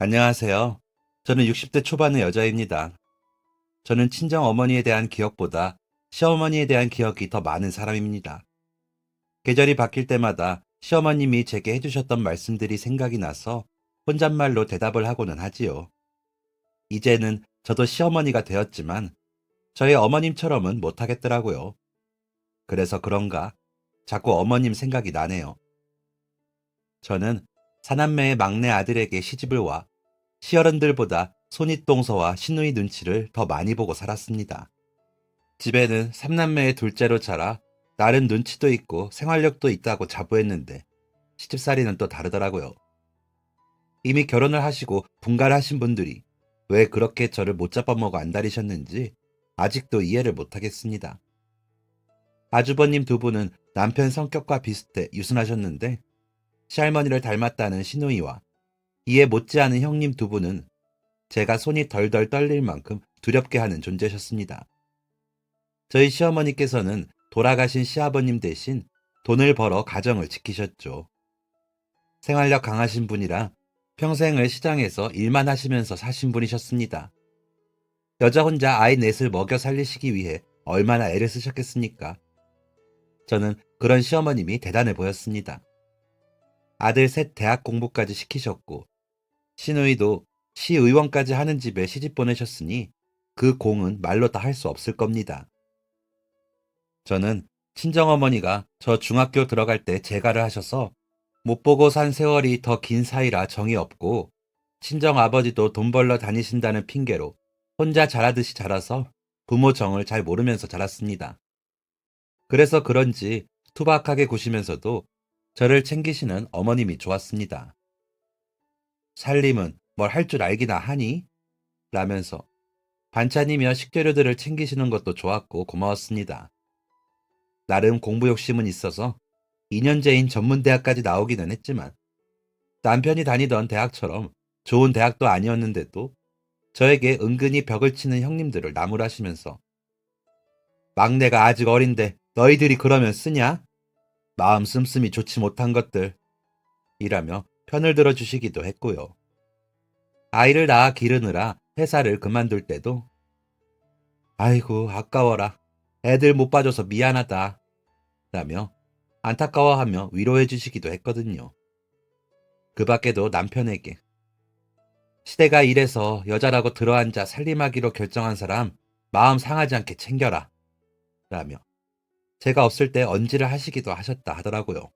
안녕하세요. 저는 60대 초반의 여자입니다. 저는 친정 어머니에 대한 기억보다 시어머니에 대한 기억이 더 많은 사람입니다. 계절이 바뀔 때마다 시어머님이 제게 해주셨던 말씀들이 생각이 나서 혼잣말로 대답을 하고는 하지요. 이제는 저도 시어머니가 되었지만 저희 어머님처럼은 못하겠더라고요. 그래서 그런가 자꾸 어머님 생각이 나네요. 저는 사남매의 막내 아들에게 시집을 와 시어른들보다 손윗동서와 시누이 눈치를 더 많이 보고 살았습니다. 집에는 삼남매의 둘째로 자라 나름 눈치도 있고 생활력도 있다고 자부했는데 시집살이는 또 다르더라고요. 이미 결혼을 하시고 분가를 하신 분들이 왜 그렇게 저를 못 잡아먹어 안달이셨는지 아직도 이해를 못하겠습니다. 아주버님 두 분은 남편 성격과 비슷해 유순하셨는데 시할머니를 닮았다는 시누이와 이에 못지않은 형님 두 분은 제가 손이 덜덜 떨릴 만큼 두렵게 하는 존재셨습니다. 저희 시어머니께서는 돌아가신 시아버님 대신 돈을 벌어 가정을 지키셨죠. 생활력 강하신 분이라 평생을 시장에서 일만 하시면서 사신 분이셨습니다. 여자 혼자 아이 넷을 먹여 살리시기 위해 얼마나 애를 쓰셨겠습니까? 저는 그런 시어머님이 대단해 보였습니다. 아들 셋 대학 공부까지 시키셨고 시누이도 시의원까지 하는 집에 시집 보내셨으니 그 공은 말로 다 할 수 없을 겁니다. 저는 친정어머니가 저 중학교 들어갈 때 재가를 하셔서 못 보고 산 세월이 더 긴 사이라 정이 없고 친정아버지도 돈 벌러 다니신다는 핑계로 혼자 자라듯이 자라서 부모 정을 잘 모르면서 자랐습니다. 그래서 그런지 투박하게 구시면서도 저를 챙기시는 어머님이 좋았습니다. 살림은 뭘 할 줄 알기나 하니? 라면서 반찬이며 식재료들을 챙기시는 것도 좋았고 고마웠습니다. 나름 공부 욕심은 있어서 2년제인 전문대학까지 나오기는 했지만 남편이 다니던 대학처럼 좋은 대학도 아니었는데도 저에게 은근히 벽을 치는 형님들을 나무라시면서 막내가 아직 어린데 너희들이 그러면 쓰냐? 마음 씀씀이 좋지 못한 것들 이라며 편을 들어주시기도 했고요. 아이를 낳아 기르느라 회사를 그만둘 때도 아이고 아까워라. 애들 못 봐줘서 미안하다. 라며 안타까워하며 위로해 주시기도 했거든요. 그 밖에도 남편에게 시대가 이래서 여자라고 들어앉아 살림하기로 결정한 사람 마음 상하지 않게 챙겨라. 라며 제가 없을 때 언지를 하시기도 하셨다 하더라고요.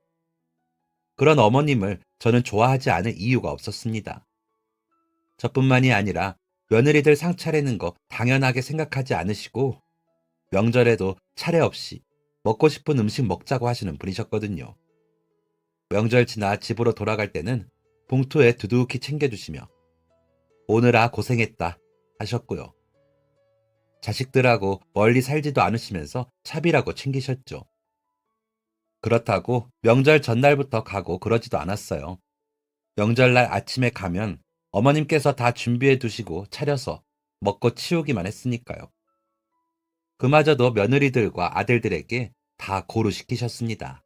그런 어머님을 저는 좋아하지 않을 이유가 없었습니다. 저뿐만이 아니라 며느리들 상 차리는 거 당연하게 생각하지 않으시고 명절에도 차례 없이 먹고 싶은 음식 먹자고 하시는 분이셨거든요. 명절 지나 집으로 돌아갈 때는 봉투에 두둑히 챙겨주시며 오느라 고생했다 하셨고요. 자식들하고 멀리 살지도 않으시면서 차비라고 챙기셨죠. 그렇다고 명절 전날부터 가고 그러지도 않았어요. 명절날 아침에 가면 어머님께서 다 준비해 두시고 차려서 먹고 치우기만 했으니까요. 그마저도 며느리들과 아들들에게 다 고루 시키셨습니다.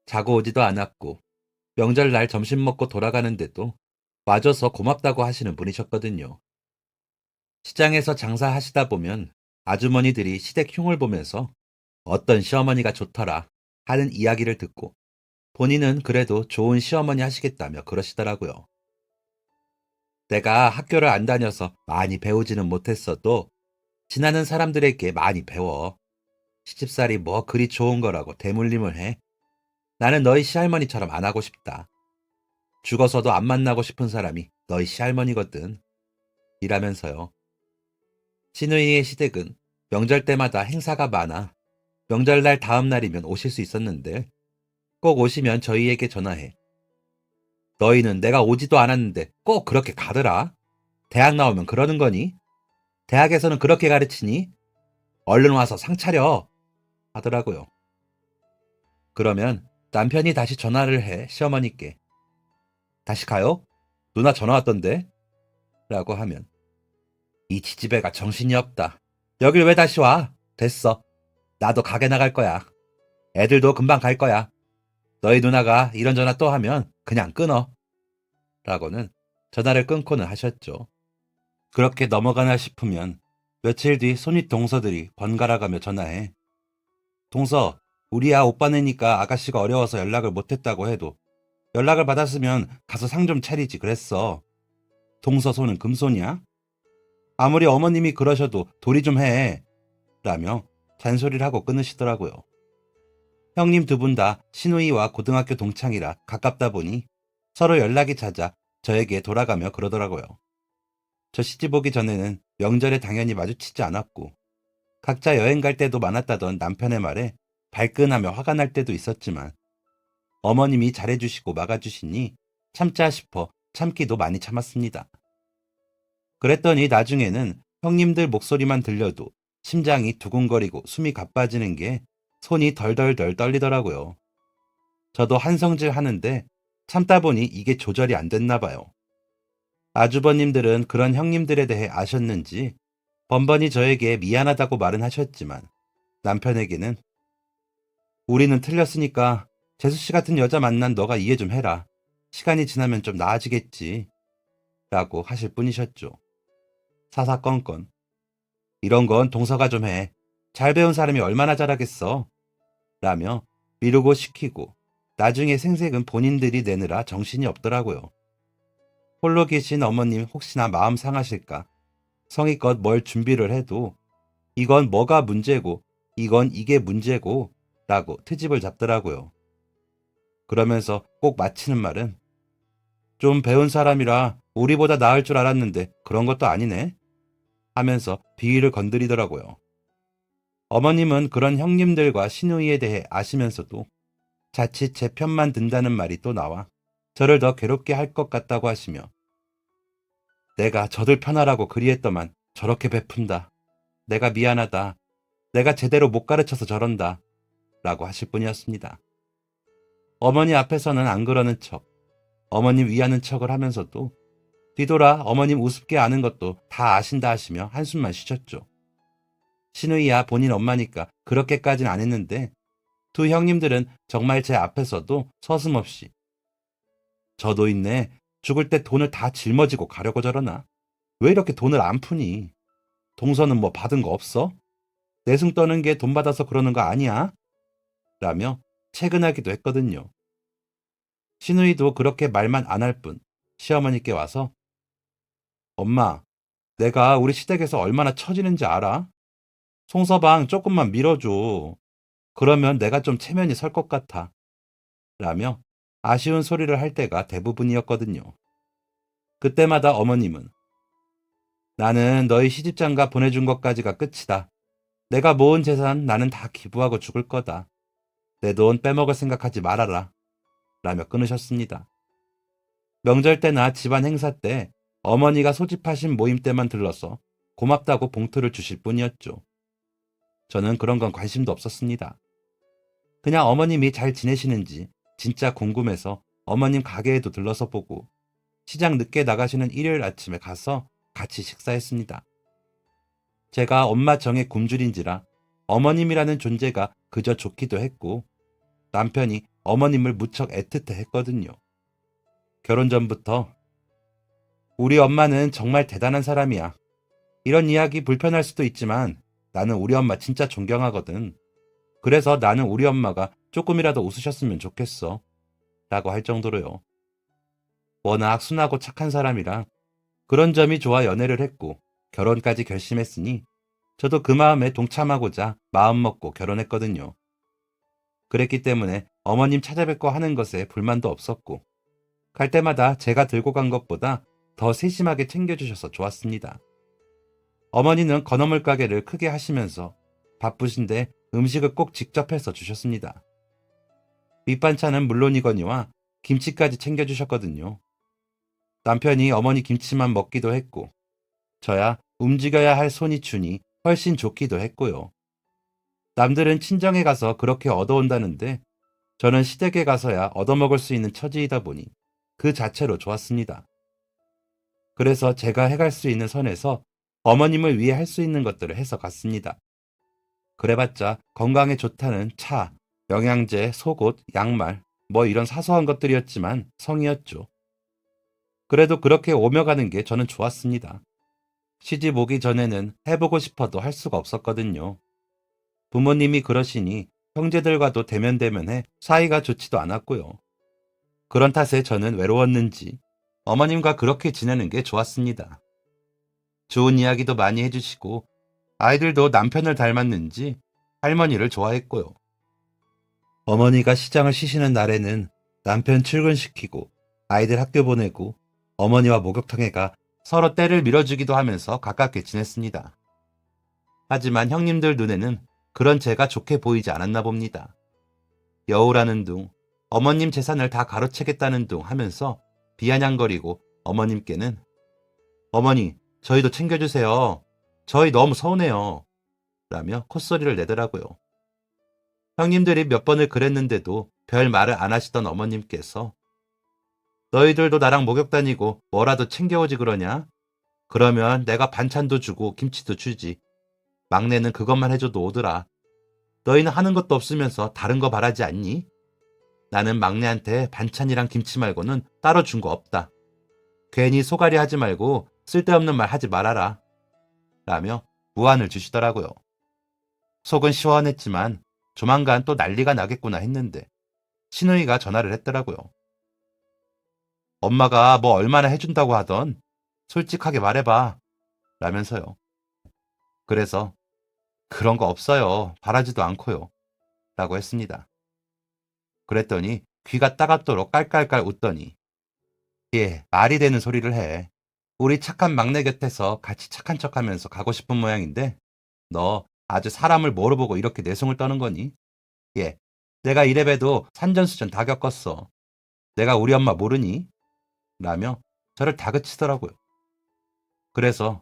자고 오지도 않았고 명절날 점심 먹고 돌아가는데도 와줘서 고맙다고 하시는 분이셨거든요. 시장에서 장사하시다 보면 아주머니들이 시댁 흉을 보면서 어떤 시어머니가 좋더라 하는 이야기를 듣고 본인은 그래도 좋은 시어머니 하시겠다며 그러시더라고요. 내가 학교를 안 다녀서 많이 배우지는 못했어도 지나는 사람들에게 많이 배워. 시집살이 뭐 그리 좋은 거라고 대물림을 해. 나는 너희 시할머니처럼 안 하고 싶다. 죽어서도 안 만나고 싶은 사람이 너희 시할머니거든. 이라면서요. 시누이의 시댁은 명절 때마다 행사가 많아 명절날 다음 날이면 오실 수 있었는데 꼭 오시면 저희에게 전화해. 너희는 내가 오지도 않았는데 꼭 그렇게 가더라. 대학 나오면 그러는 거니? 대학에서는 그렇게 가르치니? 얼른 와서 상 차려. 하더라고요. 그러면 남편이 다시 전화를 해 시어머니께. 다시 가요? 누나 전화 왔던데? 라고 하면 이 지지배가 정신이 없다. 여길 왜 다시 와? 됐어. 나도 가게 나갈 거야. 애들도 금방 갈 거야. 너희 누나가 이런 전화 또 하면 그냥 끊어. 라고는 전화를 끊고는 하셨죠. 그렇게 넘어가나 싶으면 며칠 뒤 손윗 동서들이 번갈아가며 전화해. 동서, 우리야 오빠네니까 아가씨가 어려워서 연락을 못했다고 해도 연락을 받았으면 가서 상 좀 차리지 그랬어. 동서 손은 금손이야? 아무리 어머님이 그러셔도 도리 좀 해. 라며 잔소리를 하고 끊으시더라고요. 형님 두 분 다 시누이와 고등학교 동창이라 가깝다 보니 서로 연락이 잦아 저에게 돌아가며 그러더라고요. 저 시집 오기 전에는 명절에 당연히 마주치지 않았고 각자 여행 갈 때도 많았다던 남편의 말에 발끈하며 화가 날 때도 있었지만 어머님이 잘해주시고 막아주시니 참자 싶어 참기도 많이 참았습니다. 그랬더니 나중에는 형님들 목소리만 들려도 심장이 두근거리고 숨이 가빠지는 게 손이 덜덜덜 떨리더라고요. 저도 한성질 하는데 참다 보니 이게 조절이 안 됐나 봐요. 아주버님들은 그런 형님들에 대해 아셨는지 번번이 저에게 미안하다고 말은 하셨지만 남편에게는 우리는 틀렸으니까 재수씨 같은 여자 만난 너가 이해 좀 해라. 시간이 지나면 좀 나아지겠지. 라고 하실 뿐이셨죠. 사사건건. 이런 건 동서가 좀 해. 잘 배운 사람이 얼마나 잘하겠어. 라며 미루고 시키고 나중에 생색은 본인들이 내느라 정신이 없더라고요. 홀로 계신 어머님 혹시나 마음 상하실까 성의껏 뭘 준비를 해도 이건 뭐가 문제고 이건 이게 문제고 라고 트집을 잡더라고요. 그러면서 꼭 마치는 말은 좀 배운 사람이라 우리보다 나을 줄 알았는데 그런 것도 아니네 하면서 비위를 건드리더라고요. 어머님은 그런 형님들과 시누이에 대해 아시면서도 자칫 제 편만 든다는 말이 또 나와 저를 더 괴롭게 할 것 같다고 하시며 내가 저들 편하라고 그리했더만 저렇게 베푼다. 내가 미안하다. 내가 제대로 못 가르쳐서 저런다. 라고 하실 뿐이었습니다. 어머니 앞에서는 안 그러는 척, 어머님 위하는 척을 하면서도 뒤돌아 어머님 우습게 아는 것도 다 아신다 하시며 한숨만 쉬셨죠. 시누이야 본인 엄마니까 그렇게까진 안 했는데 두 형님들은 정말 제 앞에서도 서슴없이 저도 있네. 죽을 때 돈을 다 짊어지고 가려고 저러나? 왜 이렇게 돈을 안 푸니? 동서는 뭐 받은 거 없어? 내숭 떠는 게 돈 받아서 그러는 거 아니야? 라며 채근하기도 했거든요. 시누이도 그렇게 말만 안 할 뿐 시어머니께 와서 엄마, 내가 우리 시댁에서 얼마나 처지는지 알아? 송서방 조금만 밀어줘. 그러면 내가 좀 체면이 설 것 같아. 라며 아쉬운 소리를 할 때가 대부분이었거든요. 그때마다 어머님은 나는 너희 시집장가 보내준 것까지가 끝이다. 내가 모은 재산 나는 다 기부하고 죽을 거다. 내 돈 빼먹을 생각하지 말아라. 라며 끊으셨습니다. 명절 때나 집안 행사 때 어머니가 소집하신 모임 때만 들러서 고맙다고 봉투를 주실 뿐이었죠. 저는 그런 건 관심도 없었습니다. 그냥 어머님이 잘 지내시는지 진짜 궁금해서 어머님 가게에도 들러서 보고 시장 늦게 나가시는 일요일 아침에 가서 같이 식사했습니다. 제가 엄마 정의 굶주린지라 어머님이라는 존재가 그저 좋기도 했고 남편이 어머님을 무척 애틋해 했거든요. 결혼 전부터 우리 엄마는 정말 대단한 사람이야. 이런 이야기 불편할 수도 있지만 나는 우리 엄마 진짜 존경하거든. 그래서 나는 우리 엄마가 조금이라도 웃으셨으면 좋겠어. 라고 할 정도로요. 워낙 순하고 착한 사람이라 그런 점이 좋아 연애를 했고 결혼까지 결심했으니 저도 그 마음에 동참하고자 마음먹고 결혼했거든요. 그랬기 때문에 어머님 찾아뵙고 하는 것에 불만도 없었고 갈 때마다 제가 들고 간 것보다 더 세심하게 챙겨주셔서 좋았습니다. 어머니는 건어물 가게를 크게 하시면서 바쁘신데 음식을 꼭 직접 해서 주셨습니다. 밑반찬은 물론이거니와 김치까지 챙겨주셨거든요. 남편이 어머니 김치만 먹기도 했고 저야 움직여야 할 손이 주니 훨씬 좋기도 했고요. 남들은 친정에 가서 그렇게 얻어온다는데 저는 시댁에 가서야 얻어먹을 수 있는 처지이다 보니 그 자체로 좋았습니다. 그래서 제가 해갈 수 있는 선에서 어머님을 위해 할 수 있는 것들을 해서 갔습니다. 그래봤자 건강에 좋다는 차, 영양제, 속옷, 양말, 뭐 이런 사소한 것들이었지만 성의였죠. 그래도 그렇게 오며 가는 게 저는 좋았습니다. 시집 오기 전에는 해보고 싶어도 할 수가 없었거든요. 부모님이 그러시니 형제들과도 대면대면해 사이가 좋지도 않았고요. 그런 탓에 저는 외로웠는지 어머님과 그렇게 지내는 게 좋았습니다. 좋은 이야기도 많이 해주시고 아이들도 남편을 닮았는지 할머니를 좋아했고요. 어머니가 시장을 쉬시는 날에는 남편 출근시키고 아이들 학교 보내고 어머니와 목욕탕에 가 서로 때를 밀어주기도 하면서 가깝게 지냈습니다. 하지만 형님들 눈에는 그런 제가 좋게 보이지 않았나 봅니다. 여우라는 둥, 어머님 재산을 다 가로채겠다는 둥 하면서 비아냥거리고 어머님께는 어머니, 저희도 챙겨주세요. 저희 너무 서운해요. 라며 콧소리를 내더라고요. 형님들이 몇 번을 그랬는데도 별 말을 안 하시던 어머님께서 너희들도 나랑 목욕 다니고 뭐라도 챙겨오지 그러냐? 그러면 내가 반찬도 주고 김치도 주지. 막내는 그것만 해줘도 오더라. 너희는 하는 것도 없으면서 다른 거 바라지 않니? 나는 막내한테 반찬이랑 김치 말고는 따로 준 거 없다. 괜히 소갈이 하지 말고 쓸데없는 말 하지 말아라. 라며 무안을 주시더라고요. 속은 시원했지만 조만간 또 난리가 나겠구나 했는데 시누이가 전화를 했더라고요. 엄마가 뭐 얼마나 해준다고 하던 솔직하게 말해봐. 라면서요. 그래서 그런 거 없어요. 바라지도 않고요. 라고 했습니다. 그랬더니 귀가 따갑도록 깔깔깔 웃더니 예, 말이 되는 소리를 해. 우리 착한 막내 곁에서 같이 착한 척하면서 가고 싶은 모양인데 너 아주 사람을 뭐로 보고 이렇게 내숭을 떠는 거니? 예, 내가 이래봬도 산전수전 다 겪었어. 내가 우리 엄마 모르니? 라며 저를 다그치더라고요. 그래서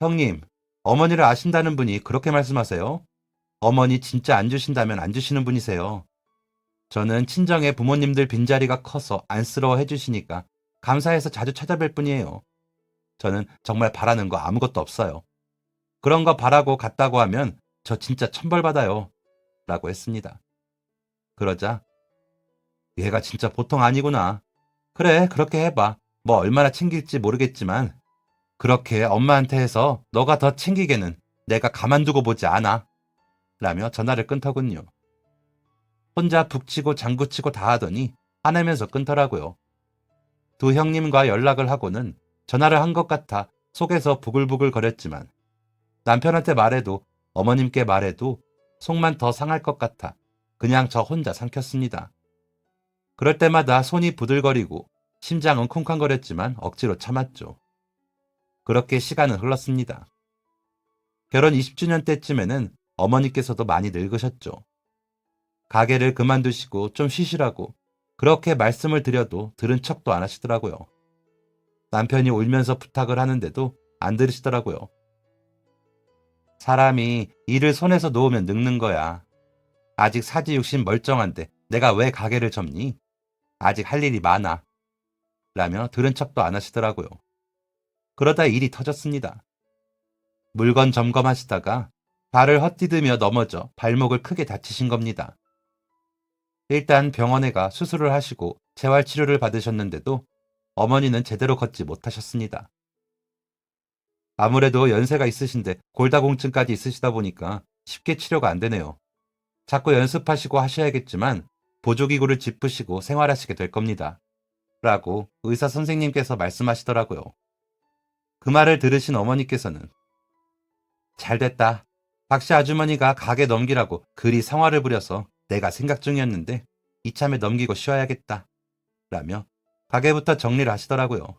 형님, 어머니를 아신다는 분이 그렇게 말씀하세요? 어머니 진짜 안 주신다면 안 주시는 분이세요. 저는 친정의 부모님들 빈자리가 커서 안쓰러워 해주시니까 감사해서 자주 찾아뵐 뿐이에요. 저는 정말 바라는 거 아무것도 없어요. 그런 거 바라고 갔다고 하면 저 진짜 천벌받아요. 라고 했습니다. 그러자 얘가 진짜 보통 아니구나. 그래, 그렇게 해봐. 뭐 얼마나 챙길지 모르겠지만 그렇게 엄마한테 해서 너가 더 챙기게는 내가 가만두고 보지 않아. 라며 전화를 끊더군요. 혼자 북치고 장구치고 다 하더니 화내면서 끊더라고요. 두 형님과 연락을 하고는 전화를 한 것 같아 속에서 부글부글 거렸지만 남편한테 말해도 어머님께 말해도 속만 더 상할 것 같아 그냥 저 혼자 삼켰습니다. 그럴 때마다 손이 부들거리고 심장은 쿵쾅거렸지만 억지로 참았죠. 그렇게 시간은 흘렀습니다. 결혼 20주년 때쯤에는 어머니께서도 많이 늙으셨죠. 가게를 그만두시고 좀 쉬시라고 그렇게 말씀을 드려도 들은 척도 안 하시더라고요. 남편이 울면서 부탁을 하는데도 안 들으시더라고요. 사람이 일을 손에서 놓으면 늙는 거야. 아직 사지육신 멀쩡한데 내가 왜 가게를 접니? 아직 할 일이 많아. 라며 들은 척도 안 하시더라고요. 그러다 일이 터졌습니다. 물건 점검하시다가 발을 헛디디며 넘어져 발목을 크게 다치신 겁니다. 일단 병원에 가 수술을 하시고 재활치료를 받으셨는데도 어머니는 제대로 걷지 못하셨습니다. 아무래도 연세가 있으신데 골다공증까지 있으시다 보니까 쉽게 치료가 안 되네요. 자꾸 연습하시고 하셔야겠지만 보조기구를 짚으시고 생활하시게 될 겁니다. 라고 의사 선생님께서 말씀하시더라고요. 그 말을 들으신 어머니께서는 잘됐다. 박씨 아주머니가 가게 넘기라고 그리 성화를 부려서 내가 생각 중이었는데 이참에 넘기고 쉬어야겠다. 라며 가게부터 정리를 하시더라고요.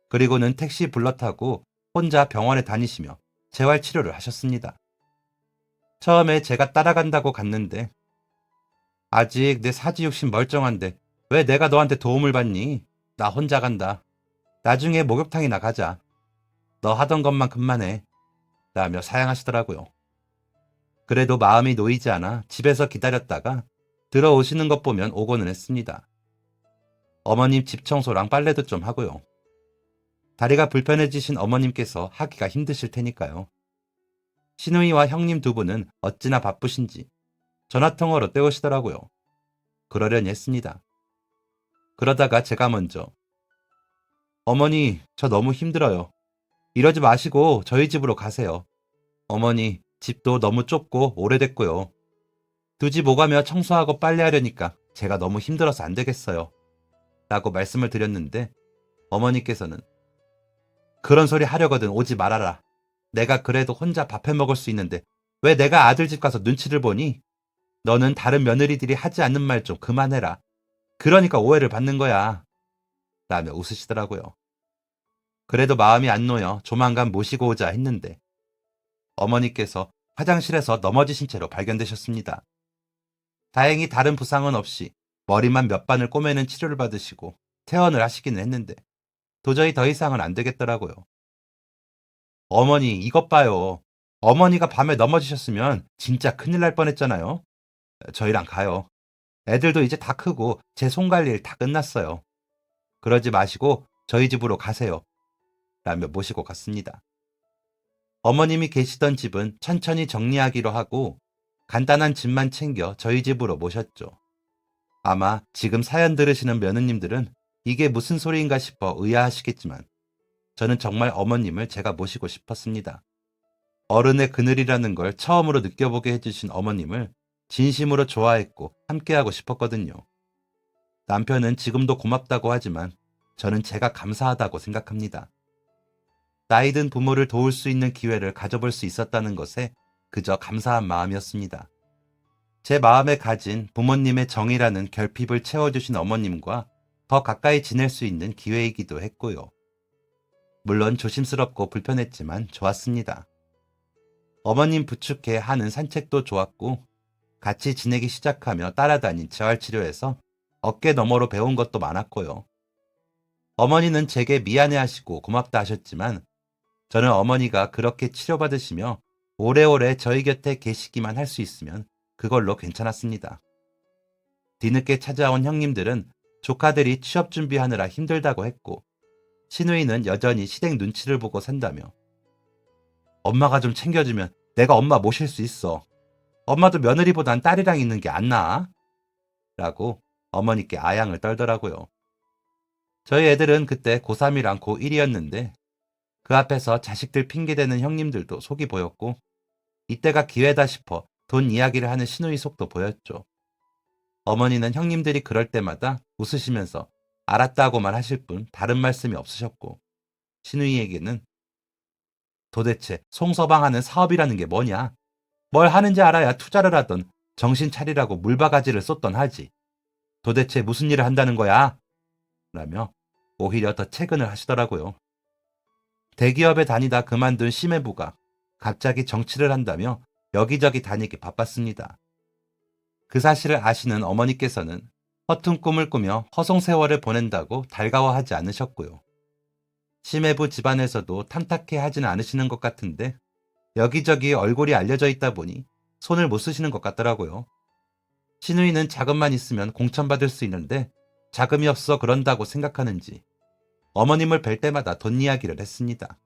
그리고는 택시 불러 타고 혼자 병원에 다니시며 재활치료를 하셨습니다. 처음에 제가 따라간다고 갔는데 아직 내 사지육신 멀쩡한데 왜 내가 너한테 도움을 받니? 나 혼자 간다. 나중에 목욕탕이나 가자. 너 하던 것만 그만해. 라며 사양하시더라고요. 그래도 마음이 놓이지 않아 집에서 기다렸다가 들어오시는 것 보면 오고는 했습니다. 어머님 집 청소랑 빨래도 좀 하고요. 다리가 불편해지신 어머님께서 하기가 힘드실 테니까요. 시누이와 형님 두 분은 어찌나 바쁘신지 전화통화로 때우시더라고요. 그러려니 했습니다. 그러다가 제가 먼저 어머니, 저 너무 힘들어요. 이러지 마시고 저희 집으로 가세요. 어머니, 집도 너무 좁고 오래됐고요. 두 집 오가며 청소하고 빨래하려니까 제가 너무 힘들어서 안 되겠어요. 라고 말씀을 드렸는데 어머니께서는 그런 소리 하려거든 오지 말아라. 내가 그래도 혼자 밥해 먹을 수 있는데 왜 내가 아들 집 가서 눈치를 보니? 너는 다른 며느리들이 하지 않는 말 좀 그만해라. 그러니까 오해를 받는 거야. 라며 웃으시더라고요. 그래도 마음이 안 놓여 조만간 모시고 오자 했는데 어머니께서 화장실에서 넘어지신 채로 발견되셨습니다. 다행히 다른 부상은 없이 머리만 몇 반을 꼬매는 치료를 받으시고 퇴원을 하시기는 했는데 도저히 더 이상은 안 되겠더라고요. 어머니, 이것 봐요. 어머니가 밤에 넘어지셨으면 진짜 큰일 날 뻔했잖아요. 저희랑 가요. 애들도 이제 다 크고 제 손 갈 일 다 끝났어요. 그러지 마시고 저희 집으로 가세요. 라며 모시고 갔습니다. 어머님이 계시던 집은 천천히 정리하기로 하고 간단한 짐만 챙겨 저희 집으로 모셨죠. 아마 지금 사연 들으시는 며느님들은 이게 무슨 소리인가 싶어 의아하시겠지만 저는 정말 어머님을 제가 모시고 싶었습니다. 어른의 그늘이라는 걸 처음으로 느껴보게 해주신 어머님을 진심으로 좋아했고 함께하고 싶었거든요. 남편은 지금도 고맙다고 하지만 저는 제가 감사하다고 생각합니다. 나이든 부모를 도울 수 있는 기회를 가져볼 수 있었다는 것에 그저 감사한 마음이었습니다. 제 마음에 가진 부모님의 정이라는 결핍을 채워주신 어머님과 더 가까이 지낼 수 있는 기회이기도 했고요. 물론 조심스럽고 불편했지만 좋았습니다. 어머님 부축해 하는 산책도 좋았고 같이 지내기 시작하며 따라다닌 재활치료에서 어깨 너머로 배운 것도 많았고요. 어머니는 제게 미안해하시고 고맙다 하셨지만 저는 어머니가 그렇게 치료받으시며 오래오래 저희 곁에 계시기만 할 수 있으면 그걸로 괜찮았습니다. 뒤늦게 찾아온 형님들은 조카들이 취업 준비하느라 힘들다고 했고 시누이는 여전히 시댁 눈치를 보고 산다며 엄마가 좀 챙겨주면 내가 엄마 모실 수 있어. 엄마도 며느리보단 딸이랑 있는 게 안 나아? 라고 어머니께 아양을 떨더라고요. 저희 애들은 그때 고3이랑 고1이었는데 그 앞에서 자식들 핑계대는 형님들도 속이 보였고 이때가 기회다 싶어 돈 이야기를 하는 시누이 속도 보였죠. 어머니는 형님들이 그럴 때마다 웃으시면서 알았다고만 하실 뿐 다른 말씀이 없으셨고 시누이에게는 도대체 송서방 하는 사업이라는 게 뭐냐? 뭘 하는지 알아야 투자를 하던 정신 차리라고 물바가지를 쏟던 하지. 도대체 무슨 일을 한다는 거야? 라며 오히려 더 채근을 하시더라고요. 대기업에 다니다 그만둔 심해부가 갑자기 정치를 한다며 여기저기 다니기 바빴습니다. 그 사실을 아시는 어머니께서는 허튼 꿈을 꾸며 허송세월을 보낸다고 달가워하지 않으셨고요. 심해부 집안에서도 탐탁해 하진 않으시는 것 같은데 여기저기 얼굴이 알려져 있다 보니 손을 못 쓰시는 것 같더라고요. 시누이는 자금만 있으면 공천받을 수 있는데 자금이 없어 그런다고 생각하는지 어머님을 뵐 때마다 돈 이야기를 했습니다.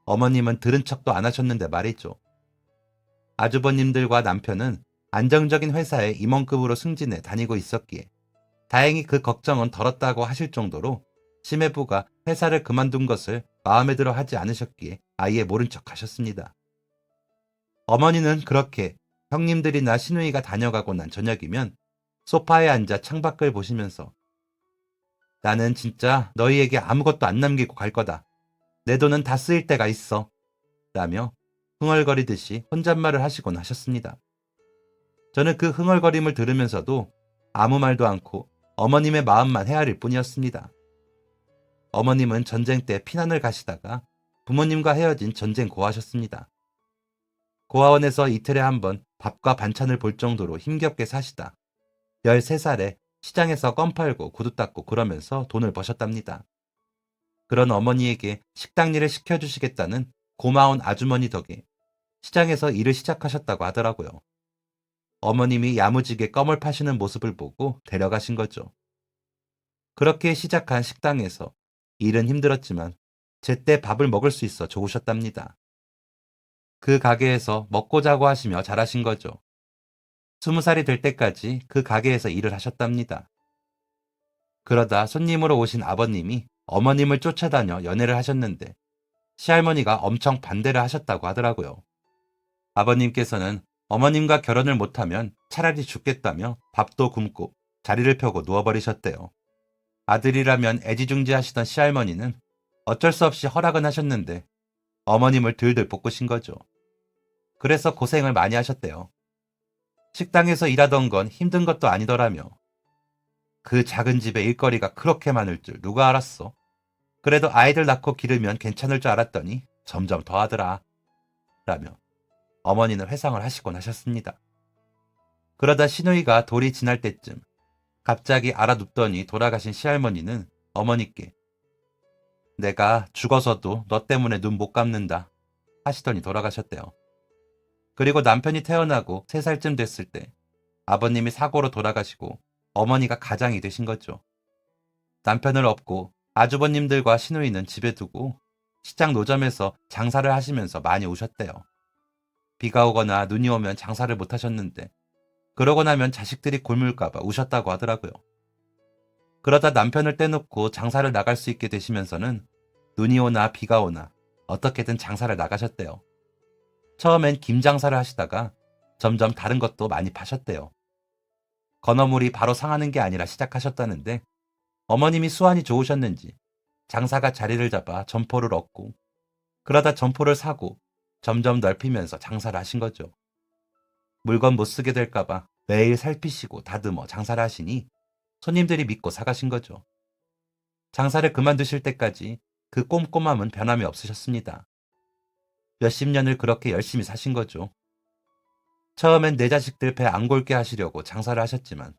어머님은 들은 척도 안 하셨는데 말이죠. 아주버님들과 남편은 안정적인 회사에 임원급으로 승진해 다니고 있었기에 다행히 그 걱정은 덜었다고 하실 정도로 심해부가 회사를 그만둔 것을 마음에 들어 하지 않으셨기에 아예 모른 척 하셨습니다. 어머니는 그렇게 형님들이나 시누이가 다녀가고 난 저녁이면 소파에 앉아 창밖을 보시면서 나는 진짜 너희에게 아무것도 안 남기고 갈 거다. 내 돈은 다 쓰일 때가 있어. 라며 흥얼거리듯이 혼잣말을 하시곤 하셨습니다. 저는 그 흥얼거림을 들으면서도 아무 말도 않고 어머님의 마음만 헤아릴 뿐이었습니다. 어머님은 전쟁 때 피난을 가시다가 부모님과 헤어진 전쟁 고아셨습니다. 고아원에서 이틀에 한 번 밥과 반찬을 볼 정도로 힘겹게 사시다 13살에 시장에서 껌 팔고 구두 닦고 그러면서 돈을 버셨답니다. 그런 어머니에게 식당 일을 시켜주시겠다는 고마운 아주머니 덕에 시장에서 일을 시작하셨다고 하더라고요. 어머님이 야무지게 껌을 파시는 모습을 보고 데려가신 거죠. 그렇게 시작한 식당에서 일은 힘들었지만 제때 밥을 먹을 수 있어 좋으셨답니다. 그 가게에서 먹고 자고 하시며 잘하신 거죠. 20살이 될 때까지 그 가게에서 일을 하셨답니다. 그러다 손님으로 오신 아버님이 어머님을 쫓아다녀 연애를 하셨는데 시할머니가 엄청 반대를 하셨다고 하더라고요. 아버님께서는 어머님과 결혼을 못하면 차라리 죽겠다며 밥도 굶고 자리를 펴고 누워버리셨대요. 아들이라면 애지중지하시던 시할머니는 어쩔 수 없이 허락은 하셨는데 어머님을 들들 볶으신 거죠. 그래서 고생을 많이 하셨대요. 식당에서 일하던 건 힘든 것도 아니더라며. 그 작은 집에 일거리가 그렇게 많을 줄 누가 알았어. 그래도 아이들 낳고 기르면 괜찮을 줄 알았더니 점점 더하더라. 라며 어머니는 회상을 하시곤 하셨습니다. 그러다 시누이가 돌이 지날 때쯤 갑자기 알아눕더니 돌아가신 시할머니는 어머니께 내가 죽어서도 너 때문에 눈 못 감는다 하시더니 돌아가셨대요. 그리고 남편이 태어나고 3살쯤 됐을 때 아버님이 사고로 돌아가시고 어머니가 가장이 되신 거죠. 남편을 업고 아주버님들과 시누이는 집에 두고 시장 노점에서 장사를 하시면서 많이 우셨대요. 비가 오거나 눈이 오면 장사를 못 하셨는데 그러고 나면 자식들이 굶을까봐 우셨다고 하더라고요. 그러다 남편을 떼놓고 장사를 나갈 수 있게 되시면서는 눈이 오나 비가 오나 어떻게든 장사를 나가셨대요. 처음엔 김 장사를 하시다가 점점 다른 것도 많이 파셨대요. 건어물이 바로 상하는 게 아니라 시작하셨다는데 어머님이 수완이 좋으셨는지 장사가 자리를 잡아 점포를 얻고 그러다 점포를 사고 점점 넓히면서 장사를 하신 거죠. 물건 못 쓰게 될까봐 매일 살피시고 다듬어 장사를 하시니 손님들이 믿고 사가신 거죠. 장사를 그만두실 때까지 그 꼼꼼함은 변함이 없으셨습니다. 몇십 년을 그렇게 열심히 사신 거죠. 처음엔 내 자식들 배 안 골게 하시려고 장사를 하셨지만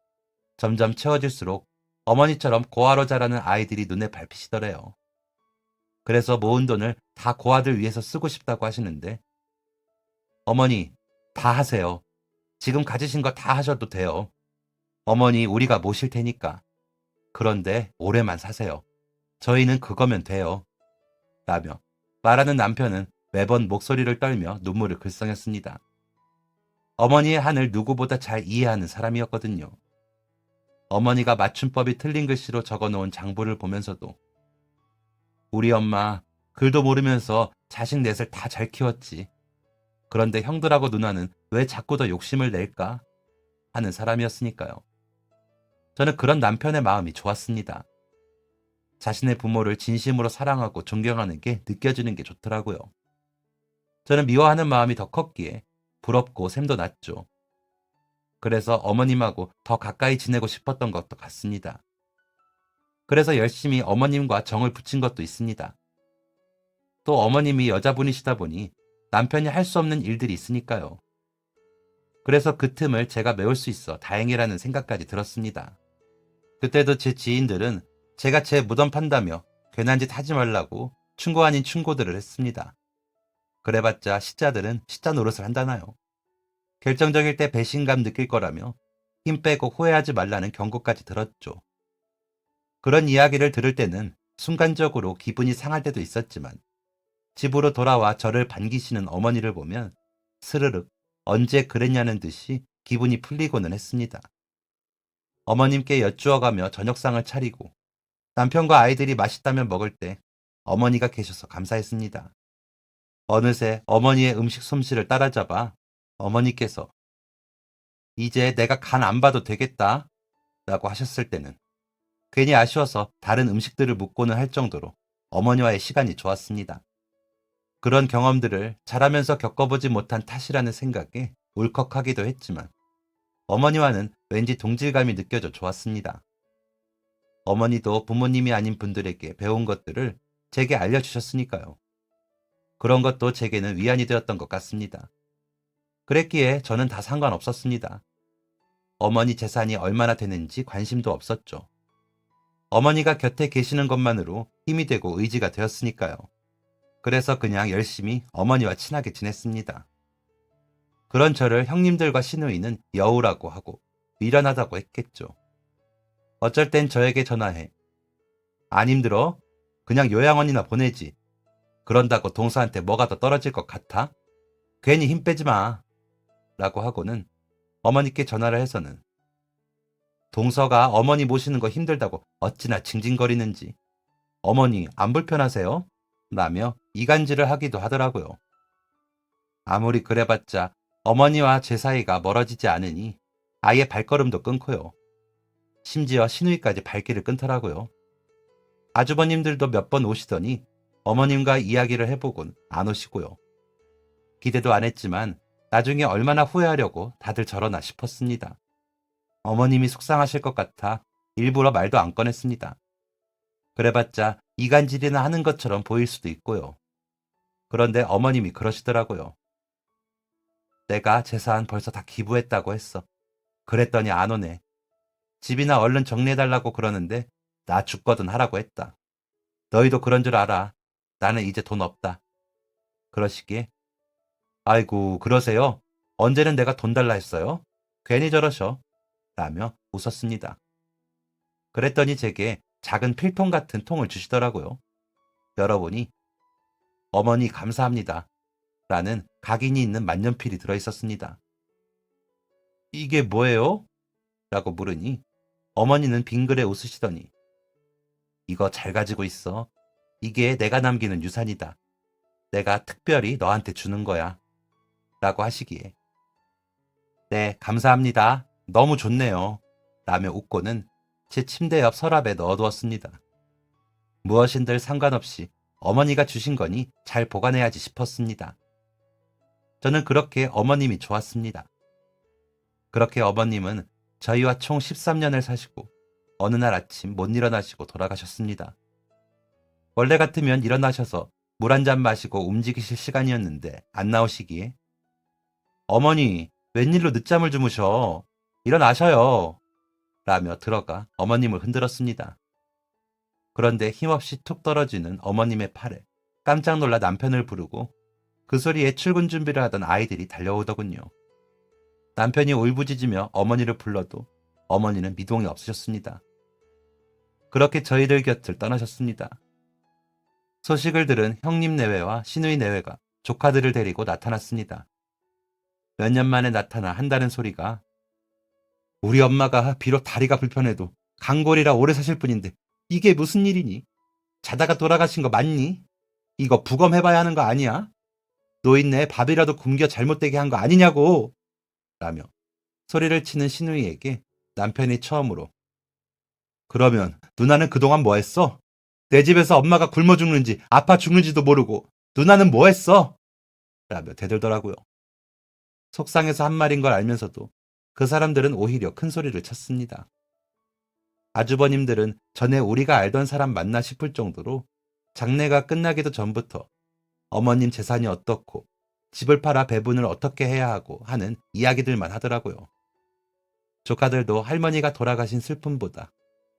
점점 채워질수록 어머니처럼 고아로 자라는 아이들이 눈에 밟히시더래요. 그래서 모은 돈을 다 고아들 위해서 쓰고 싶다고 하시는데 어머니 다 하세요. 지금 가지신 거 다 하셔도 돼요. 어머니 우리가 모실 테니까. 그런데 오래만 사세요. 저희는 그거면 돼요. 라며 말하는 남편은 매번 목소리를 떨며 눈물을 글썽였습니다. 어머니의 한을 누구보다 잘 이해하는 사람이었거든요. 어머니가 맞춤법이 틀린 글씨로 적어놓은 장부를 보면서도 우리 엄마 글도 모르면서 자식 넷을 다 잘 키웠지. 그런데 형들하고 누나는 왜 자꾸 더 욕심을 낼까? 하는 사람이었으니까요. 저는 그런 남편의 마음이 좋았습니다. 자신의 부모를 진심으로 사랑하고 존경하는 게 느껴지는 게 좋더라고요. 저는 미워하는 마음이 더 컸기에 부럽고 샘도 났죠. 그래서 어머님하고 더 가까이 지내고 싶었던 것도 같습니다. 그래서 열심히 어머님과 정을 붙인 것도 있습니다. 또 어머님이 여자분이시다 보니 남편이 할 수 없는 일들이 있으니까요. 그래서 그 틈을 제가 메울 수 있어 다행이라는 생각까지 들었습니다. 그때도 제 지인들은 제가 제 무덤 판다며 괜한 짓 하지 말라고 충고 아닌 충고들을 했습니다. 그래봤자 시자들은 시자 노릇을 한다나요. 결정적일 때 배신감 느낄 거라며 힘 빼고 후회하지 말라는 경고까지 들었죠. 그런 이야기를 들을 때는 순간적으로 기분이 상할 때도 있었지만 집으로 돌아와 저를 반기시는 어머니를 보면 스르륵 언제 그랬냐는 듯이 기분이 풀리고는 했습니다. 어머님께 여쭈어가며 저녁상을 차리고 남편과 아이들이 맛있다면 먹을 때 어머니가 계셔서 감사했습니다. 어느새 어머니의 음식 솜씨를 따라잡아 어머니께서 이제 내가 간 안 봐도 되겠다 라고 하셨을 때는 괜히 아쉬워서 다른 음식들을 묻고는 할 정도로 어머니와의 시간이 좋았습니다. 그런 경험들을 자라면서 겪어보지 못한 탓이라는 생각에 울컥하기도 했지만 어머니와는 왠지 동질감이 느껴져 좋았습니다. 어머니도 부모님이 아닌 분들에게 배운 것들을 제게 알려주셨으니까요. 그런 것도 제게는 위안이 되었던 것 같습니다. 그랬기에 저는 다 상관없었습니다. 어머니 재산이 얼마나 되는지 관심도 없었죠. 어머니가 곁에 계시는 것만으로 힘이 되고 의지가 되었으니까요. 그래서 그냥 열심히 어머니와 친하게 지냈습니다. 그런 저를 형님들과 시누이는 여우라고 하고 미련하다고 했겠죠. 어쩔 땐 저에게 전화해. 안 힘들어? 그냥 요양원이나 보내지. 그런다고 동서한테 뭐가 더 떨어질 것 같아? 괜히 힘 빼지 마. 라고 하고는 어머니께 전화를 해서는 동서가 어머니 모시는 거 힘들다고 어찌나 징징거리는지 어머니, 안 불편하세요? 라며 이간질을 하기도 하더라고요. 아무리 그래봤자 어머니와 제 사이가 멀어지지 않으니 아예 발걸음도 끊고요. 심지어 시누이까지 발길을 끊더라고요. 아주버님들도 몇 번 오시더니 어머님과 이야기를 해보곤 안 오시고요. 기대도 안 했지만 나중에 얼마나 후회하려고 다들 저러나 싶었습니다. 어머님이 속상하실 것 같아 일부러 말도 안 꺼냈습니다. 그래봤자 이간질이나 하는 것처럼 보일 수도 있고요. 그런데 어머님이 그러시더라고요. 내가 재산 벌써 다 기부했다고 했어. 그랬더니 안 오네. 집이나 얼른 정리해달라고 그러는데 나 죽거든 하라고 했다. 너희도 그런 줄 알아. 나는 이제 돈 없다. 그러시기에 아이고 그러세요? 언제는 내가 돈 달라 했어요? 괜히 저러셔. 라며 웃었습니다. 그랬더니 제게 작은 필통 같은 통을 주시더라고요. 열어보니 어머니 감사합니다. 라는 각인이 있는 만년필이 들어있었습니다. 이게 뭐예요? 라고 물으니 어머니는 빙그레 웃으시더니 이거 잘 가지고 있어. 이게 내가 남기는 유산이다. 내가 특별히 너한테 주는 거야. 라고 하시기에 네, 감사합니다. 너무 좋네요. 라며 웃고는 제 침대 옆 서랍에 넣어두었습니다. 무엇인들 상관없이 어머니가 주신 거니 잘 보관해야지 싶었습니다. 저는 그렇게 어머님이 좋았습니다. 그렇게 어머님은 저희와 총 13년을 사시고 어느 날 아침 못 일어나시고 돌아가셨습니다. 원래 같으면 일어나셔서 물 한 잔 마시고 움직이실 시간이었는데 안 나오시기에 어머니, 웬일로 늦잠을 주무셔? 일어나셔요. 라며 들어가 어머님을 흔들었습니다. 그런데 힘없이 툭 떨어지는 어머님의 팔에 깜짝 놀라 남편을 부르고 그 소리에 출근 준비를 하던 아이들이 달려오더군요. 남편이 울부짖으며 어머니를 불러도 어머니는 미동이 없으셨습니다. 그렇게 저희들 곁을 떠나셨습니다. 소식을 들은 형님 내외와 시누이 내외가 조카들을 데리고 나타났습니다. 몇 년 만에 나타나 한다는 소리가 우리 엄마가 비록 다리가 불편해도 강골이라 오래 사실 뿐인데 이게 무슨 일이니? 자다가 돌아가신 거 맞니? 이거 부검해봐야 하는 거 아니야? 노인네 밥이라도 굶겨 잘못되게 한 거 아니냐고! 라며 소리를 치는 시누이에게 남편이 처음으로 그러면 누나는 그동안 뭐 했어? 내 집에서 엄마가 굶어 죽는지 아파 죽는지도 모르고 누나는 뭐 했어? 라며 대들더라고요. 속상해서 한 말인 걸 알면서도 그 사람들은 오히려 큰 소리를 쳤습니다. 아주버님들은 전에 우리가 알던 사람 맞나 싶을 정도로 장례가 끝나기도 전부터 어머님 재산이 어떻고 집을 팔아 배분을 어떻게 해야 하고 하는 이야기들만 하더라고요. 조카들도 할머니가 돌아가신 슬픔보다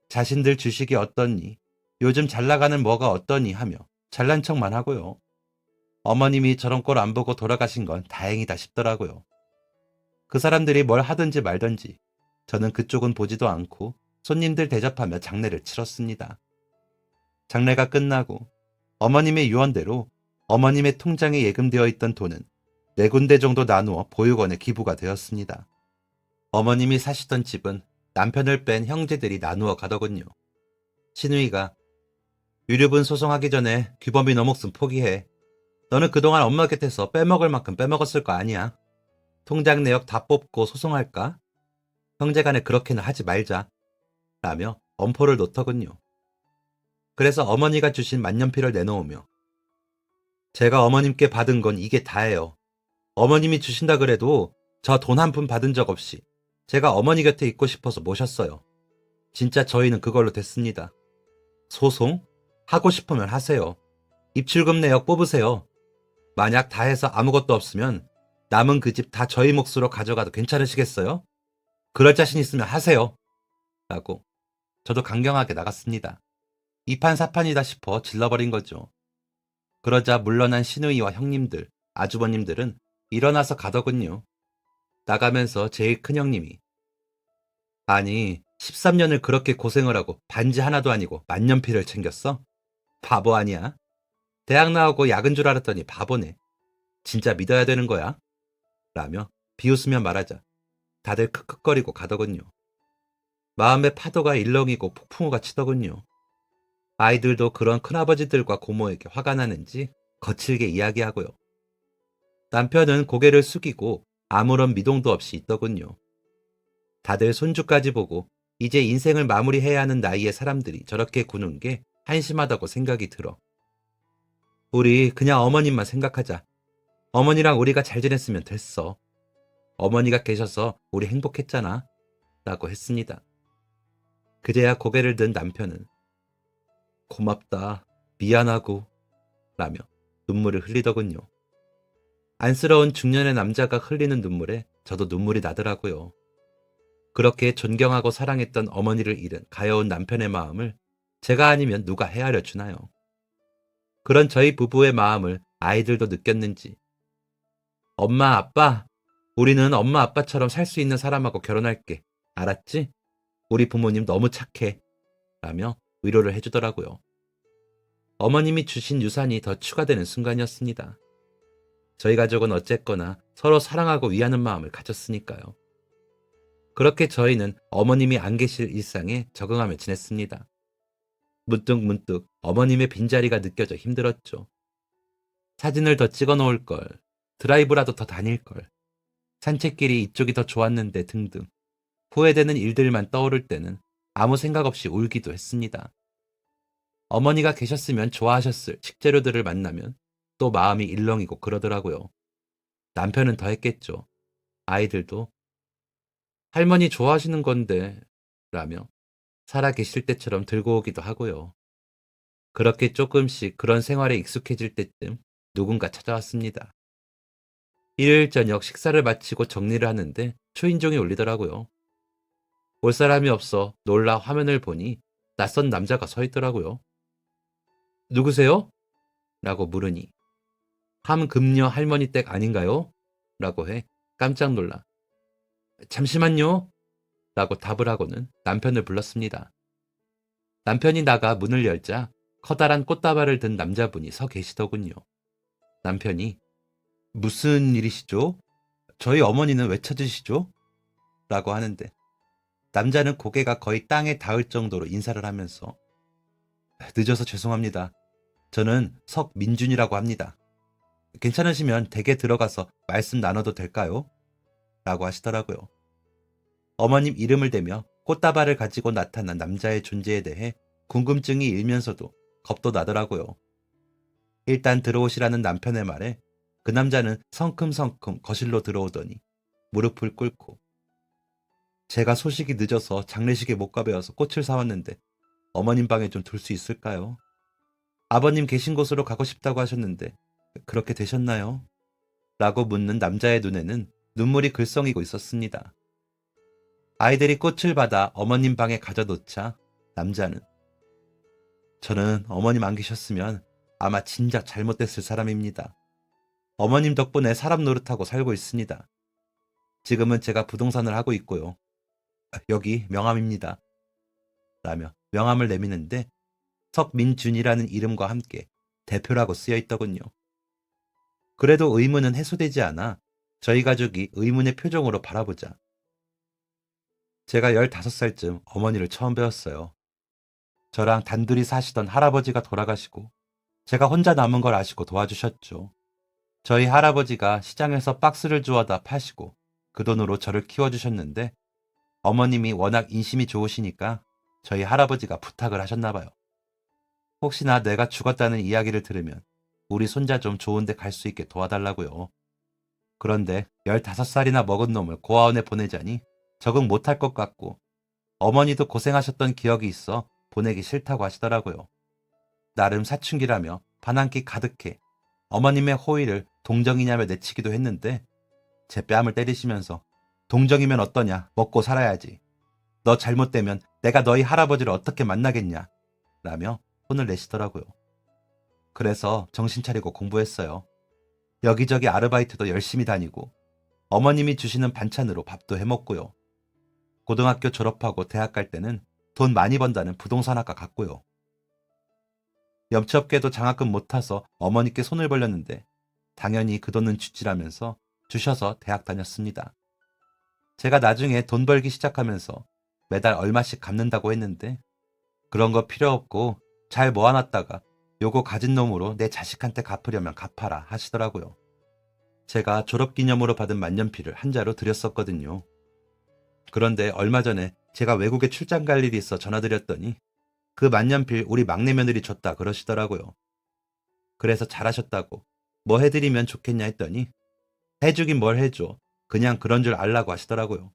자신들 주식이 어떠니 요즘 잘나가는 뭐가 어떠니 하며 잘난 척만 하고요. 어머님이 저런 꼴 안 보고 돌아가신 건 다행이다 싶더라고요. 그 사람들이 뭘 하든지 말든지 저는 그쪽은 보지도 않고 손님들 대접하며 장례를 치렀습니다. 장례가 끝나고 어머님의 유언대로 어머님의 통장에 예금되어 있던 돈은 4군데 정도 나누어 보육원에 기부가 되었습니다. 어머님이 사시던 집은 남편을 뺀 형제들이 나누어 가더군요. 시누이가 유류분 소송하기 전에 규범이 너 몫은 포기해. 너는 그동안 엄마 곁에서 빼먹을 만큼 빼먹었을 거 아니야. 통장 내역 다 뽑고 소송할까? 형제간에 그렇게는 하지 말자. 라며 엄포를 놓더군요. 그래서 어머니가 주신 만년필을 내놓으며 제가 어머님께 받은 건 이게 다예요. 어머님이 주신다 그래도 저 돈 한 푼 받은 적 없이 제가 어머니 곁에 있고 싶어서 모셨어요. 진짜 저희는 그걸로 됐습니다. 소송? 하고 싶으면 하세요. 입출금 내역 뽑으세요. 만약 다 해서 아무것도 없으면 남은 그 집 다 저희 몫으로 가져가도 괜찮으시겠어요? 그럴 자신 있으면 하세요. 라고 저도 강경하게 나갔습니다. 이판사판이다 싶어 질러버린 거죠. 그러자 물러난 시누이와 형님들, 아주버님들은 일어나서 가더군요. 나가면서 제일 큰 형님이 아니 13년을 그렇게 고생을 하고 반지 하나도 아니고 만년필을 챙겼어? 바보 아니야? 대학 나오고 약은 줄 알았더니 바보네. 진짜 믿어야 되는 거야? 라며 비웃으며 말하자 다들 크크거리고 가더군요. 마음의 파도가 일렁이고 폭풍우가 치더군요. 아이들도 그런 큰아버지들과 고모에게 화가 나는지 거칠게 이야기하고요. 남편은 고개를 숙이고 아무런 미동도 없이 있더군요. 다들 손주까지 보고 이제 인생을 마무리해야 하는 나이의 사람들이 저렇게 구는 게 한심하다고 생각이 들어. 우리 그냥 어머님만 생각하자. 어머니랑 우리가 잘 지냈으면 됐어. 어머니가 계셔서 우리 행복했잖아. 라고 했습니다. 그제야 고개를 든 남편은 고맙다, 미안하고 라며 눈물을 흘리더군요. 안쓰러운 중년의 남자가 흘리는 눈물에 저도 눈물이 나더라고요. 그렇게 존경하고 사랑했던 어머니를 잃은 가여운 남편의 마음을 제가 아니면 누가 헤아려 주나요? 그런 저희 부부의 마음을 아이들도 느꼈는지 엄마, 아빠, 우리는 엄마, 아빠처럼 살 수 있는 사람하고 결혼할게. 알았지? 우리 부모님 너무 착해. 라며 위로를 해주더라고요. 어머님이 주신 유산이 더 추가되는 순간이었습니다. 저희 가족은 어쨌거나 서로 사랑하고 위하는 마음을 가졌으니까요. 그렇게 저희는 어머님이 안 계실 일상에 적응하며 지냈습니다. 문득문득 어머님의 빈자리가 느껴져 힘들었죠. 사진을 더 찍어 놓을 걸, 드라이브라도 더 다닐 걸, 산책길이 이쪽이 더 좋았는데 등등 후회되는 일들만 떠오를 때는 아무 생각 없이 울기도 했습니다. 어머니가 계셨으면 좋아하셨을 식재료들을 만나면 또 마음이 일렁이고 그러더라고요. 남편은 더 했겠죠. 아이들도 할머니 좋아하시는 건데 라며 살아 계실 때처럼 들고 오기도 하고요. 그렇게 조금씩 그런 생활에 익숙해질 때쯤 누군가 찾아왔습니다. 일요일 저녁 식사를 마치고 정리를 하는데 초인종이 울리더라고요. 올 사람이 없어 놀라 화면을 보니 낯선 남자가 서 있더라고요. 누구세요? 라고 물으니 함금녀 할머니 댁 아닌가요? 라고 해 깜짝 놀라 잠시만요. 라고 답을 하고는 남편을 불렀습니다. 남편이 나가 문을 열자 커다란 꽃다발을 든 남자분이 서 계시더군요. 남편이 무슨 일이시죠? 저희 어머니는 왜 찾으시죠? 라고 하는데 남자는 고개가 거의 땅에 닿을 정도로 인사를 하면서 늦어서 죄송합니다. 저는 석민준이라고 합니다. 괜찮으시면 댁에 들어가서 말씀 나눠도 될까요? 라고 하시더라고요. 어머님 이름을 대며 꽃다발을 가지고 나타난 남자의 존재에 대해 궁금증이 일면서도 겁도 나더라고요. 일단 들어오시라는 남편의 말에 그 남자는 성큼성큼 거실로 들어오더니 무릎을 꿇고 제가 소식이 늦어서 장례식에 못 가배워서 꽃을 사왔는데 어머님 방에 좀 둘 수 있을까요? 아버님 계신 곳으로 가고 싶다고 하셨는데 그렇게 되셨나요? 라고 묻는 남자의 눈에는 눈물이 글썽이고 있었습니다. 아이들이 꽃을 받아 어머님 방에 가져놓자 남자는 저는 어머님 안 계셨으면 아마 진작 잘못됐을 사람입니다. 어머님 덕분에 사람 노릇하고 살고 있습니다. 지금은 제가 부동산을 하고 있고요. 여기 명함입니다. 라며 명함을 내미는데 석민준이라는 이름과 함께 대표라고 쓰여 있더군요. 그래도 의문은 해소되지 않아 저희 가족이 의문의 표정으로 바라보자. 제가 15살쯤 어머니를 처음 배웠어요. 저랑 단둘이 사시던 할아버지가 돌아가시고 제가 혼자 남은 걸 아시고 도와주셨죠. 저희 할아버지가 시장에서 박스를 주워다 파시고 그 돈으로 저를 키워주셨는데 어머님이 워낙 인심이 좋으시니까 저희 할아버지가 부탁을 하셨나 봐요. 혹시나 내가 죽었다는 이야기를 들으면 우리 손자 좀 좋은 데 갈 수 있게 도와달라고요. 그런데 15살이나 먹은 놈을 고아원에 보내자니 적응 못할 것 같고 어머니도 고생하셨던 기억이 있어 보내기 싫다고 하시더라고요. 나름 사춘기라며 반항기 가득해 어머님의 호의를 동정이냐며 내치기도 했는데 제 뺨을 때리시면서 동정이면 어떠냐, 먹고 살아야지. 너 잘못되면 내가 너희 할아버지를 어떻게 만나겠냐 라며 혼을 내시더라고요. 그래서 정신 차리고 공부했어요. 여기저기 아르바이트도 열심히 다니고 어머님이 주시는 반찬으로 밥도 해먹고요. 고등학교 졸업하고 대학 갈 때는 돈 많이 번다는 부동산학과 갔고요. 염치없게도 장학금 못 타서 어머니께 손을 벌렸는데 당연히 그 돈은 주지라면서 주셔서 대학 다녔습니다. 제가 나중에 돈 벌기 시작하면서 매달 얼마씩 갚는다고 했는데 그런 거 필요 없고 잘 모아놨다가 요거 가진 놈으로 내 자식한테 갚으려면 갚아라 하시더라고요. 제가 졸업기념으로 받은 만년필을 한 자루 드렸었거든요. 그런데 얼마 전에 제가 외국에 출장 갈 일이 있어 전화드렸더니 그 만년필 우리 막내 며느리 줬다 그러시더라고요. 그래서 잘하셨다고 뭐 해드리면 좋겠냐 했더니 해주긴 뭘 해줘. 그냥 그런 줄 알라고 하시더라고요.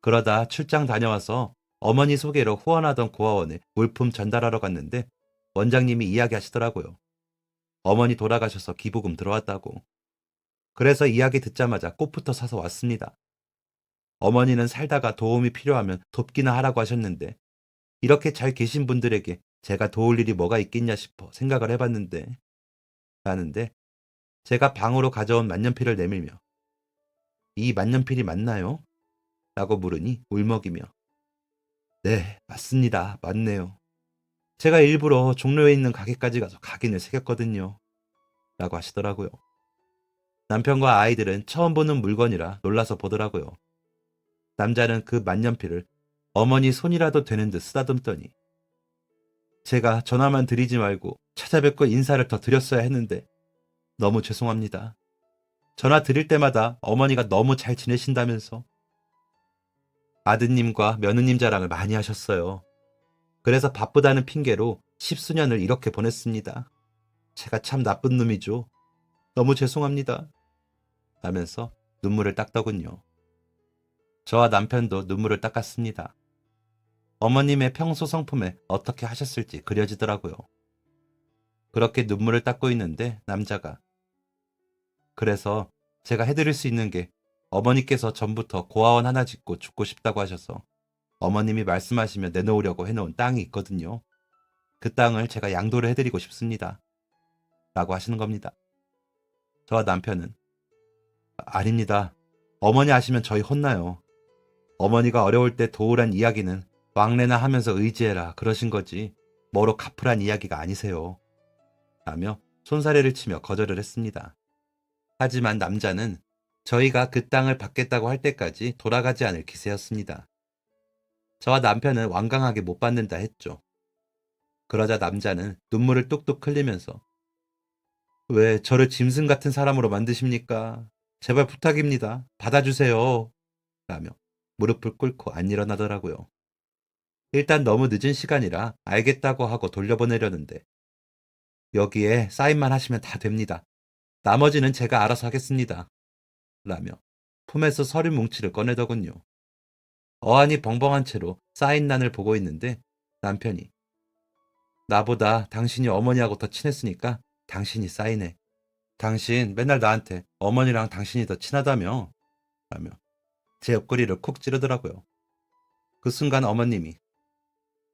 그러다 출장 다녀와서 어머니 소개로 후원하던 고아원에 물품 전달하러 갔는데 원장님이 이야기하시더라고요. 어머니 돌아가셔서 기부금 들어왔다고. 그래서 이야기 듣자마자 꽃부터 사서 왔습니다. 어머니는 살다가 도움이 필요하면 돕기나 하라고 하셨는데 이렇게 잘 계신 분들에게 제가 도울 일이 뭐가 있겠냐 싶어 생각을 해봤는데 라는데 제가 방으로 가져온 만년필을 내밀며 이 만년필이 맞나요? 라고 물으니 울먹이며 네, 맞습니다. 맞네요. 제가 일부러 종로에 있는 가게까지 가서 각인을 새겼거든요. 라고 하시더라고요. 남편과 아이들은 처음 보는 물건이라 놀라서 보더라고요. 남자는 그 만년필을 어머니 손이라도 되는 듯 쓰다듬더니 제가 전화만 드리지 말고 찾아뵙고 인사를 더 드렸어야 했는데 너무 죄송합니다. 전화 드릴 때마다 어머니가 너무 잘 지내신다면서 아드님과 며느님 자랑을 많이 하셨어요. 그래서 바쁘다는 핑계로 10수년을 이렇게 보냈습니다. 제가 참 나쁜 놈이죠. 너무 죄송합니다. 라면서 눈물을 닦더군요. 저와 남편도 눈물을 닦았습니다. 어머님의 평소 성품에 어떻게 하셨을지 그려지더라고요. 그렇게 눈물을 닦고 있는데 남자가 그래서 제가 해드릴 수 있는 게 어머니께서 전부터 고아원 하나 짓고 죽고 싶다고 하셔서 어머님이 말씀하시면 내놓으려고 해놓은 땅이 있거든요. 그 땅을 제가 양도를 해드리고 싶습니다. 라고 하시는 겁니다. 저와 남편은 아닙니다. 어머니 아시면 저희 혼나요. 어머니가 어려울 때 도우란 이야기는 왕래나 하면서 의지해라 그러신 거지 뭐로 갚으란 이야기가 아니세요. 라며 손사래를 치며 거절을 했습니다. 하지만 남자는 저희가 그 땅을 받겠다고 할 때까지 돌아가지 않을 기세였습니다. 저와 남편은 완강하게 못 받는다 했죠. 그러자 남자는 눈물을 뚝뚝 흘리면서 왜 저를 짐승 같은 사람으로 만드십니까? 제발 부탁입니다. 받아주세요. 라며 무릎을 꿇고 안 일어나더라고요. 일단 너무 늦은 시간이라 알겠다고 하고 돌려보내려는데 여기에 사인만 하시면 다 됩니다. 나머지는 제가 알아서 하겠습니다. 라며 품에서 서류 뭉치를 꺼내더군요. 어안이 벙벙한 채로 사인란을 보고 있는데 남편이 나보다 당신이 어머니하고 더 친했으니까 당신이 사인해. 당신 맨날 나한테 어머니랑 당신이 더 친하다며? 라며 제 옆구리를 콕 찌르더라고요. 그 순간 어머님이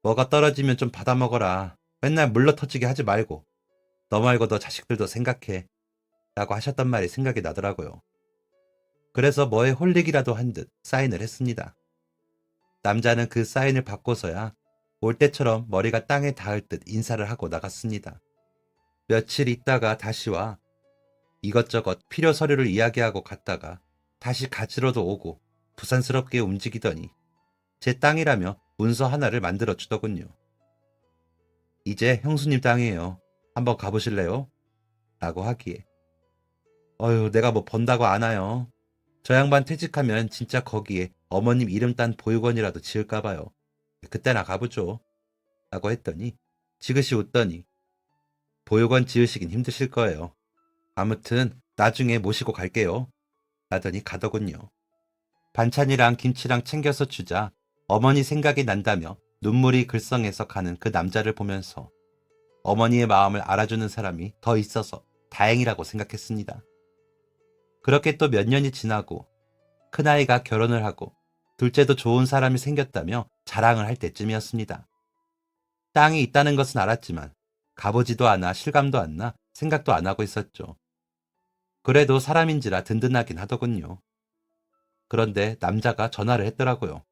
뭐가 떨어지면 좀 받아먹어라. 맨날 물러터지게 하지 말고 너 말고 너 자식들도 생각해. 라고 하셨단 말이 생각이 나더라고요. 그래서 뭐에 홀리기라도 한 듯 사인을 했습니다. 남자는 그 사인을 받고서야 올 때처럼 머리가 땅에 닿을 듯 인사를 하고 나갔습니다. 며칠 있다가 다시 와 이것저것 필요 서류를 이야기하고 갔다가 다시 가지러도 오고 부산스럽게 움직이더니 제 땅이라며 문서 하나를 만들어 주더군요. 이제 형수님 땅이에요. 한번 가보실래요? 라고 하기에 어휴 내가 뭐 번다고 안 와요. 저 양반 퇴직하면 진짜 거기에 어머님 이름 딴 보육원이라도 지을까봐요. 그때나 가보죠. 라고 했더니 지그시 웃더니 보육원 지으시긴 힘드실 거예요. 아무튼 나중에 모시고 갈게요. 라더니 가더군요. 반찬이랑 김치랑 챙겨서 주자 어머니 생각이 난다며 눈물이 글썽해서 가는 그 남자를 보면서 어머니의 마음을 알아주는 사람이 더 있어서 다행이라고 생각했습니다. 그렇게 또 몇 년이 지나고 큰아이가 결혼을 하고 둘째도 좋은 사람이 생겼다며 자랑을 할 때쯤이었습니다. 땅이 있다는 것은 알았지만 가보지도 않아 실감도 안 나 생각도 안 하고 있었죠. 그래도 사람인지라 든든하긴 하더군요. 그런데 남자가 전화를 했더라고요.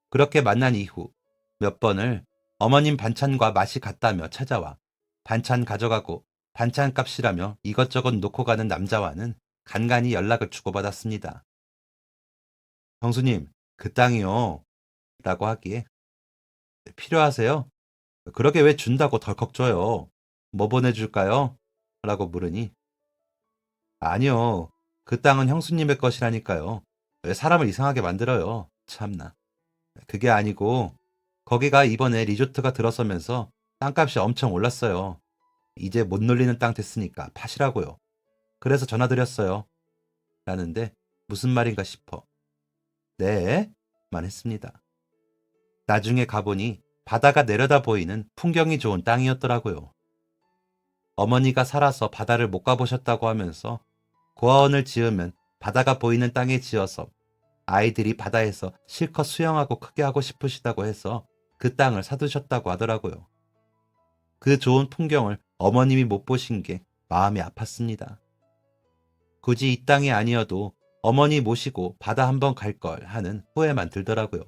그렇게 만난 이후 몇 번을 어머님 반찬과 맛이 같다며 찾아와 반찬 가져가고 반찬값이라며 이것저것 놓고 가는 남자와는 간간히 연락을 주고받았습니다. 형수님, 그 땅이요. 라고 하기에 필요하세요? 그러게 왜 준다고 덜컥 줘요? 뭐 보내줄까요? 라고 물으니, 아니요. 그 땅은 형수님의 것이라니까요. 왜 사람을 이상하게 만들어요? 참나. 그게 아니고, 거기가 이번에 리조트가 들어서면서 땅값이 엄청 올랐어요. 이제 못 놀리는 땅 됐으니까 파시라고요. 그래서 전화드렸어요. 라는데 무슨 말인가 싶어. 네? 만 했습니다. 나중에 가보니 바다가 내려다 보이는 풍경이 좋은 땅이었더라고요. 어머니가 살아서 바다를 못 가보셨다고 하면서 고아원을 지으면 바다가 보이는 땅에 지어서 아이들이 바다에서 실컷 수영하고 크게 하고 싶으시다고 해서 그 땅을 사두셨다고 하더라고요. 그 좋은 풍경을 어머님이 못 보신 게 마음이 아팠습니다. 굳이 이 땅이 아니어도 어머니 모시고 바다 한번 갈 걸 하는 후회만 들더라고요.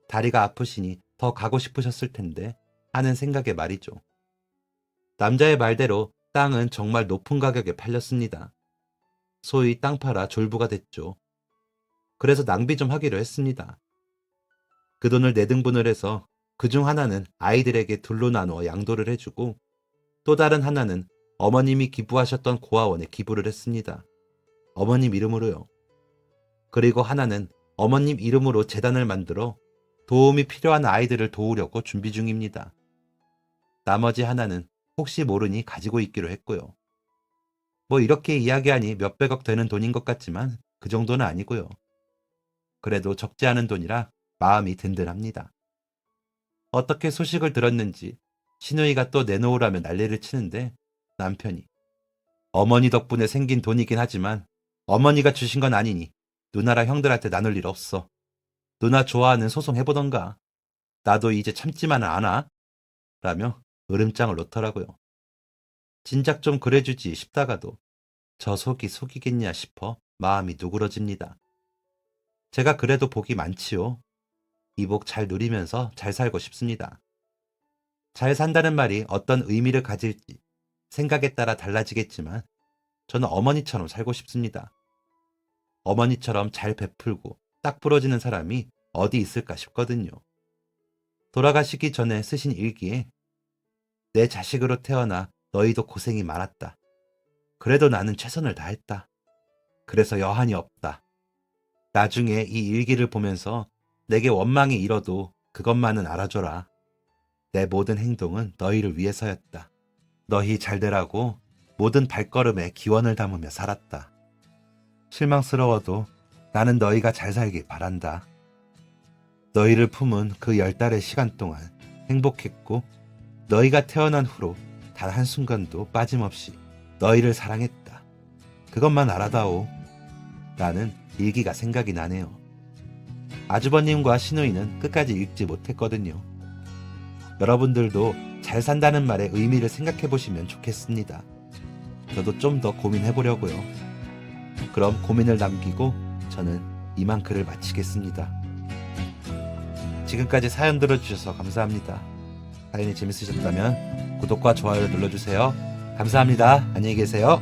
다리가 아프시니 더 가고 싶으셨을 텐데 하는 생각에 말이죠. 남자의 말대로 땅은 정말 높은 가격에 팔렸습니다. 소위 땅 팔아 졸부가 됐죠. 그래서 낭비 좀 하기로 했습니다. 그 돈을 네 등분을 해서 그중 하나는 아이들에게 둘로 나누어 양도를 해주고 또 다른 하나는 어머님이 기부하셨던 고아원에 기부를 했습니다. 어머님 이름으로요. 그리고 하나는 어머님 이름으로 재단을 만들어 도움이 필요한 아이들을 도우려고 준비 중입니다. 나머지 하나는 혹시 모르니 가지고 있기로 했고요. 뭐 이렇게 이야기하니 몇백억 되는 돈인 것 같지만 그 정도는 아니고요. 그래도 적지 않은 돈이라 마음이 든든합니다. 어떻게 소식을 들었는지 시누이가 또 내놓으라며 난리를 치는데 남편이 어머니 덕분에 생긴 돈이긴 하지만 어머니가 주신 건 아니니 누나랑 형들한테 나눌 일 없어. 누나 좋아하는 소송 해보던가. 나도 이제 참지만은 않아. 라며 으름장을 놓더라고요. 진작 좀 그래주지 싶다가도 저 속이 속이겠냐 싶어 마음이 누그러집니다. 제가 그래도 복이 많지요. 이 복 잘 누리면서 잘 살고 싶습니다. 잘 산다는 말이 어떤 의미를 가질지 생각에 따라 달라지겠지만 저는 어머니처럼 살고 싶습니다. 어머니처럼 잘 베풀고 딱 부러지는 사람이 어디 있을까 싶거든요. 돌아가시기 전에 쓰신 일기에 내 자식으로 태어나 너희도 고생이 많았다. 그래도 나는 최선을 다했다. 그래서 여한이 없다. 나중에 이 일기를 보면서 내게 원망이 일어도 그것만은 알아줘라. 내 모든 행동은 너희를 위해서였다. 너희 잘 되라고 모든 발걸음에 기원을 담으며 살았다. 실망스러워도 나는 너희가 잘 살길 바란다. 너희를 품은 그 10달의 시간 동안 행복했고 너희가 태어난 후로 단 한순간도 빠짐없이 너희를 사랑했다. 그것만 알아다오. 라는 일기가 생각이 나네요. 아주버님과 시누이는 끝까지 읽지 못했거든요. 여러분들도 잘 산다는 말의 의미를 생각해 보시면 좋겠습니다. 저도 좀 더 고민해 보려고요. 그럼 고민을 남기고 저는 이만 글을 마치겠습니다. 지금까지 사연 들어주셔서 감사합니다. 사연이 재밌으셨다면 구독과 좋아요를 눌러주세요. 감사합니다. 안녕히 계세요.